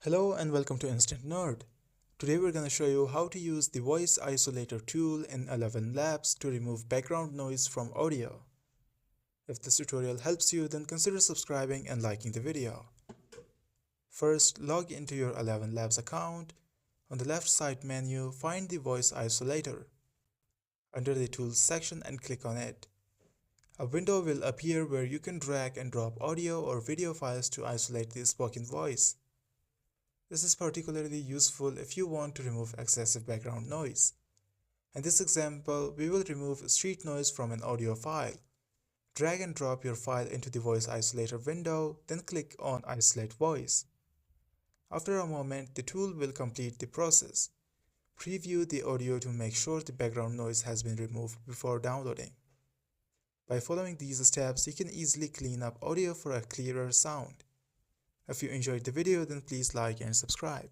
Hello and welcome to Instant Nerd. Today we're going to show you how to use the Voice Isolator tool in ElevenLabs to remove background noise from audio. If this tutorial helps you, then consider subscribing and liking the video. First, log into your ElevenLabs account. On the left side menu, find the Voice Isolator. Under the Tools section and click on it. A window will appear where you can drag and drop audio or video files to isolate the spoken voice. This is particularly useful if you want to remove excessive background noise. In this example, we will remove street noise from an audio file. Drag and drop your file into the Voice Isolator window, then click on Isolate Voice. After a moment, the tool will complete the process. Preview the audio to make sure the background noise has been removed before downloading. By following these steps, you can easily clean up audio for a clearer sound. If you enjoyed the video, then please like and subscribe.